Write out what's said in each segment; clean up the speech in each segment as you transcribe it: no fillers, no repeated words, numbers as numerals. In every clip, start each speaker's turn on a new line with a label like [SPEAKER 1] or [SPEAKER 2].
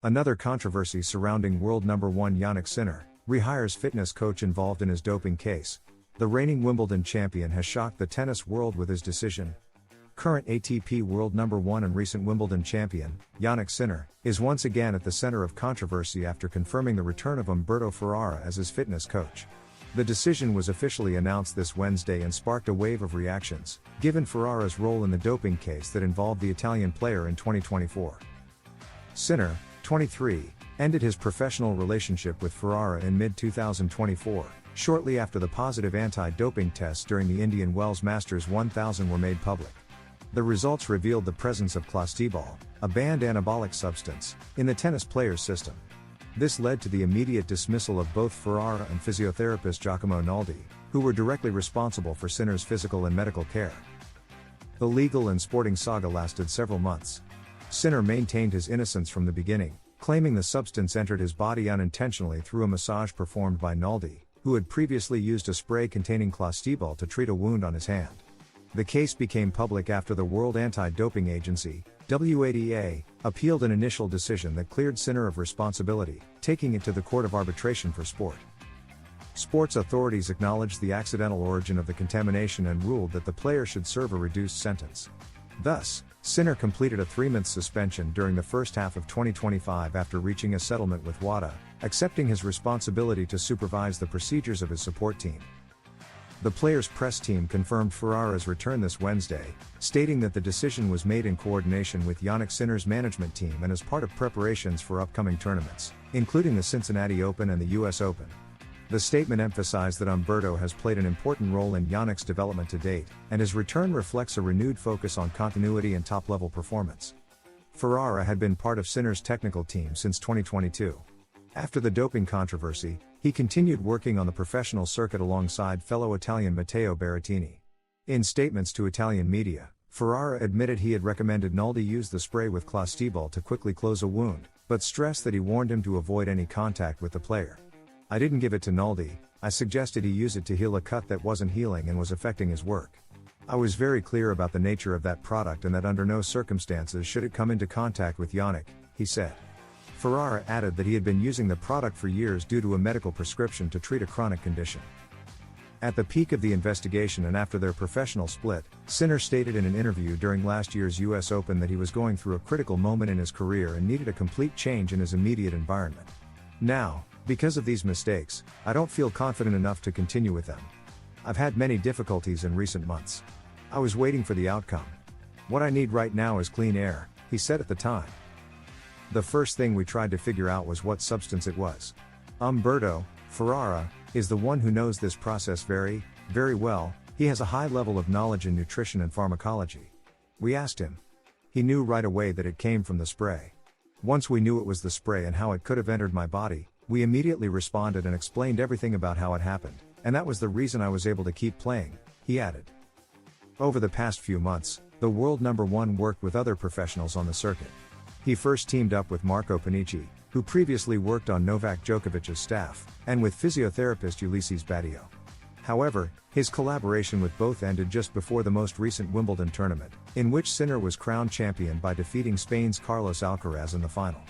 [SPEAKER 1] Another controversy surrounding world number 1 Jannik Sinner, rehires fitness coach involved in his doping case. The reigning Wimbledon champion has shocked the tennis world with his decision. Current ATP world number 1 and recent Wimbledon champion, Jannik Sinner, is once again at the center of controversy after confirming the return of Umberto Ferrara as his fitness coach. The decision was officially announced this Wednesday and sparked a wave of reactions, given Ferrara's role in the doping case that involved the Italian player in 2024. Sinner, 23, ended his professional relationship with Ferrara in mid-2024, shortly after the positive anti-doping tests during the Indian Wells Masters 1000 were made public. The results revealed the presence of clostebol, a banned anabolic substance, in the tennis player's system. This led to the immediate dismissal of both Ferrara and physiotherapist Giacomo Naldi, who were directly responsible for Sinner's physical and medical care. The legal and sporting saga lasted several months. Sinner maintained his innocence from the beginning, claiming the substance entered his body unintentionally through a massage performed by Naldi, who had previously used a spray containing clostebol to treat a wound on his hand. The case became public after the World Anti-Doping Agency, WADA, appealed an initial decision that cleared Sinner of responsibility, taking it to the Court of Arbitration for Sport. Sports authorities acknowledged the accidental origin of the contamination and ruled that the player should serve a reduced sentence. Thus, Sinner completed a 3-month suspension during the first half of 2025 after reaching a settlement with WADA, accepting his responsibility to supervise the procedures of his support team. The player's press team confirmed Ferrara's return this Wednesday, stating that the decision was made in coordination with Jannik Sinner's management team and as part of preparations for upcoming tournaments, including the Cincinnati Open and the US Open. The statement emphasized that Umberto has played an important role in Jannik's development to date, and his return reflects a renewed focus on continuity and top-level performance. Ferrara had been part of Sinner's technical team since 2022. After the doping controversy, he continued working on the professional circuit alongside fellow Italian Matteo Berrettini. In statements to Italian media, Ferrara admitted he had recommended Naldi use the spray with clostebol to quickly close a wound, but stressed that he warned him to avoid any contact with the player. "I didn't give it to Naldi, I suggested he use it to heal a cut that wasn't healing and was affecting his work. I was very clear about the nature of that product and that under no circumstances should it come into contact with Jannik," he said. Ferrara added that he had been using the product for years due to a medical prescription to treat a chronic condition. At the peak of the investigation and after their professional split, Sinner stated in an interview during last year's US Open that he was going through a critical moment in his career and needed a complete change in his immediate environment. "Now, because of these mistakes, I don't feel confident enough to continue with them. I've had many difficulties in recent months. I was waiting for the outcome. What I need right now is clean air," he said at the time. "The first thing we tried to figure out was what substance it was. Umberto Ferrara is the one who knows this process very, very well. He has a high level of knowledge in nutrition and pharmacology. We asked him. He knew right away that it came from the spray. Once we knew it was the spray and how it could have entered my body, we immediately responded and explained everything about how it happened, and that was the reason I was able to keep playing," he added. Over the past few months, the world number 1 worked with other professionals on the circuit. He first teamed up with Marco Panici, who previously worked on Novak Djokovic's staff, and with physiotherapist Ulysses Badio. However, his collaboration with both ended just before the most recent Wimbledon tournament, in which Sinner was crowned champion by defeating Spain's Carlos Alcaraz in the final.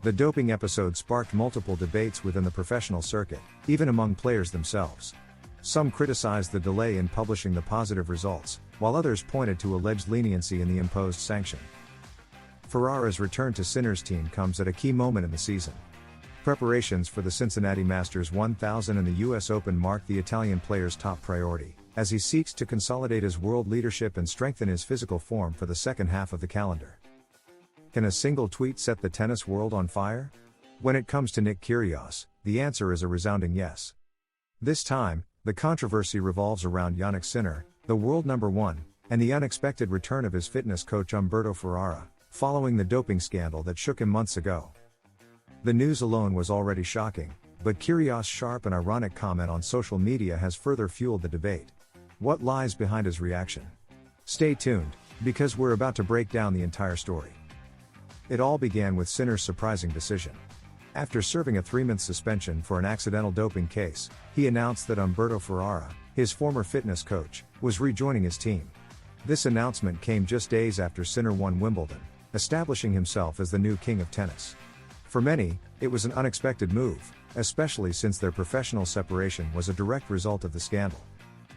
[SPEAKER 1] The doping episode sparked multiple debates within the professional circuit, even among players themselves. Some criticized the delay in publishing the positive results, while others pointed to alleged leniency in the imposed sanction. Ferrara's return to Sinner's team comes at a key moment in the season. Preparations for the Cincinnati Masters 1000 and the US Open mark the Italian player's top priority, as he seeks to consolidate his world leadership and strengthen his physical form for the second half of the calendar. Can a single tweet set the tennis world on fire? When it comes to KYRGIOS, the answer is a resounding yes. This time, the controversy revolves around Jannik Sinner, the world number 1, and the unexpected return of his fitness coach Umberto Ferrara, following the doping scandal that shook him months ago. The news alone was already shocking, but KYRGIOS' sharp and ironic comment on social media has further fueled the debate. What lies behind his reaction? Stay tuned, because we're about to break down the entire story. It all began with Sinner's surprising decision. After serving a 3-month suspension for an accidental doping case, he announced that Umberto Ferrara, his former fitness coach, was rejoining his team. This announcement came just days after Sinner won Wimbledon, establishing himself as the new king of tennis. For many, it was an unexpected move, especially since their professional separation was a direct result of the scandal.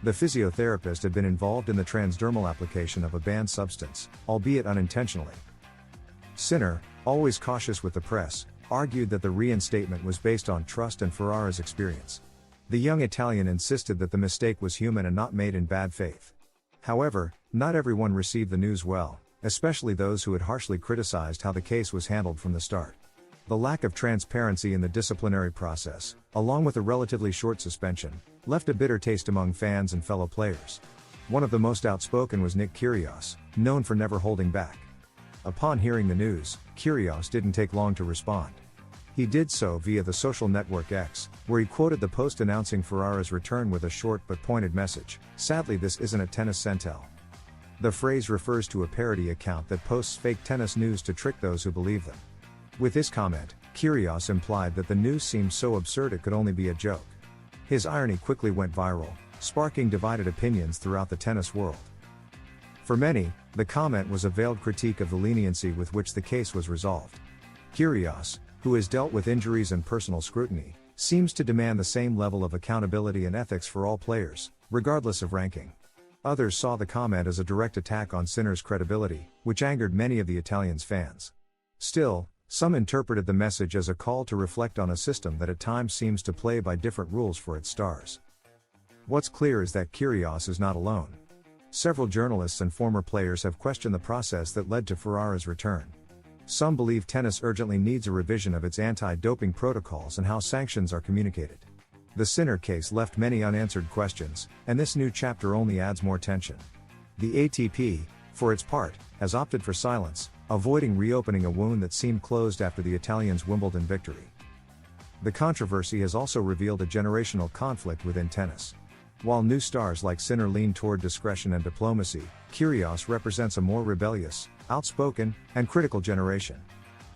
[SPEAKER 1] The physiotherapist had been involved in the transdermal application of a banned substance, albeit unintentionally. Sinner, always cautious with the press, argued that the reinstatement was based on trust and Ferrara's experience. The young Italian insisted that the mistake was human and not made in bad faith. However, not everyone received the news well, especially those who had harshly criticized how the case was handled from the start. The lack of transparency in the disciplinary process, along with a relatively short suspension, left a bitter taste among fans and fellow players. One of the most outspoken was Nick Kyrgios, known for never holding back. Upon hearing the news, Kyrgios didn't take long to respond. He did so via the social network X, where he quoted the post announcing Ferrara's return with a short but pointed message: "Sadly, this isn't a tennis centel." The phrase refers to a parody account that posts fake tennis news to trick those who believe them. With this comment, Kyrgios implied that the news seemed so absurd it could only be a joke. His irony quickly went viral, sparking divided opinions throughout the tennis world. For many, the comment was a veiled critique of the leniency with which the case was resolved. Kyrgios, who has dealt with injuries and personal scrutiny, seems to demand the same level of accountability and ethics for all players, regardless of ranking. Others saw the comment as a direct attack on Sinner's credibility, which angered many of the Italians' fans. Still, some interpreted the message as a call to reflect on a system that at times seems to play by different rules for its stars. What's clear is that Kyrgios is not alone. Several journalists and former players have questioned the process that led to Ferrara's return. Some believe tennis urgently needs a revision of its anti-doping protocols and how sanctions are communicated. The Sinner case left many unanswered questions, and this new chapter only adds more tension. The ATP, for its part, has opted for silence, avoiding reopening a wound that seemed closed after the Italians' Wimbledon victory. The controversy has also revealed a generational conflict within tennis. While new stars like Sinner lean toward discretion and diplomacy, Kyrgios represents a more rebellious, outspoken, and critical generation.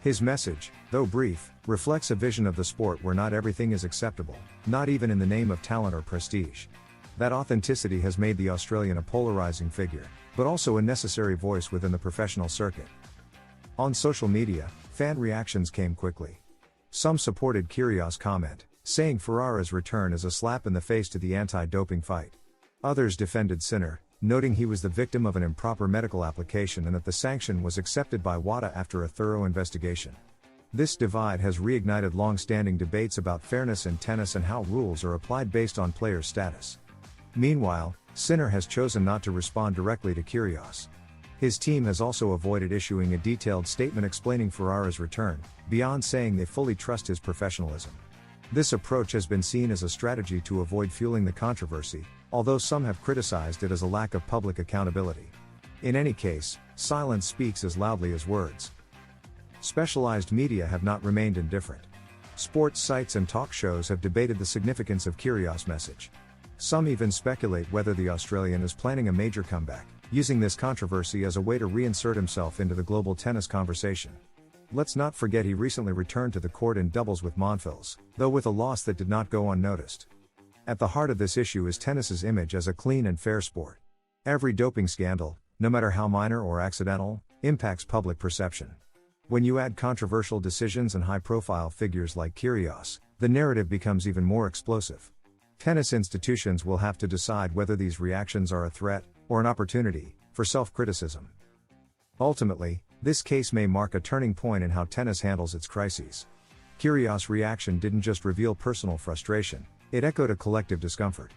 [SPEAKER 1] His message, though brief, reflects a vision of the sport where not everything is acceptable, not even in the name of talent or prestige. That authenticity has made the Australian a polarizing figure, but also a necessary voice within the professional circuit. On social media, fan reactions came quickly. Some supported Kyrgios' comment, saying Ferrara's return is a slap in the face to the anti-doping fight. Others defended Sinner, noting he was the victim of an improper medical application and that the sanction was accepted by WADA after a thorough investigation. This divide has reignited long-standing debates about fairness in tennis and how rules are applied based on player status. Meanwhile, Sinner has chosen not to respond directly to Kyrgios. His team has also avoided issuing a detailed statement explaining Ferrara's return, beyond saying they fully trust his professionalism. This approach has been seen as a strategy to avoid fueling the controversy, although some have criticized it as a lack of public accountability. In any case, silence speaks as loudly as words. Specialized media have not remained indifferent. Sports sites and talk shows have debated the significance of Kyrgios' message. Some even speculate whether the Australian is planning a major comeback, using this controversy as a way to reinsert himself into the global tennis conversation. Let's not forget he recently returned to the court in doubles with Monfils, though with a loss that did not go unnoticed. At the heart of this issue is tennis's image as a clean and fair sport. Every doping scandal, no matter how minor or accidental, impacts public perception. When you add controversial decisions and high-profile figures like Kyrgios, the narrative becomes even more explosive. Tennis institutions will have to decide whether these reactions are a threat, or an opportunity, for self-criticism. Ultimately, this case may mark a turning point in how tennis handles its crises. Kyrgios' reaction didn't just reveal personal frustration, it echoed a collective discomfort.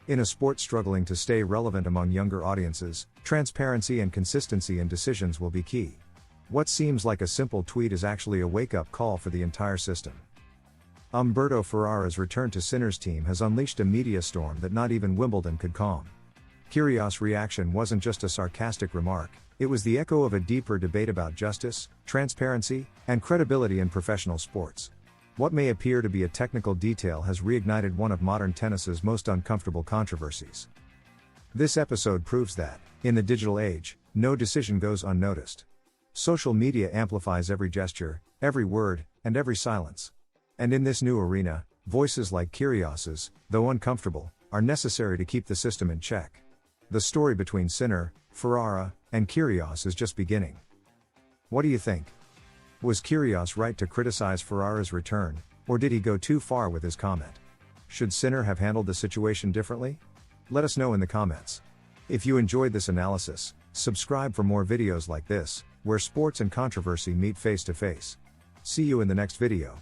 [SPEAKER 1] In a sport struggling to stay relevant among younger audiences, transparency and consistency in decisions will be key. What seems like a simple tweet is actually a wake-up call for the entire system. Umberto Ferrara's return to Sinner's team has unleashed a media storm that not even Wimbledon could calm. Kyrgios' reaction wasn't just a sarcastic remark, it was the echo of a deeper debate about justice, transparency, and credibility in professional sports. What may appear to be a technical detail has reignited one of modern tennis's most uncomfortable controversies. This episode proves that, in the digital age, no decision goes unnoticed. Social media amplifies every gesture, every word, and every silence. And in this new arena, voices like Kyrgios's, though uncomfortable, are necessary to keep the system in check. The story between Sinner, Ferrara, and Kyrgios is just beginning. What do you think? Was Kyrgios right to criticize Ferrara's return, or did he go too far with his comment? Should Sinner have handled the situation differently? Let us know in the comments. If you enjoyed this analysis, subscribe for more videos like this, where sports and controversy meet face to face. See you in the next video.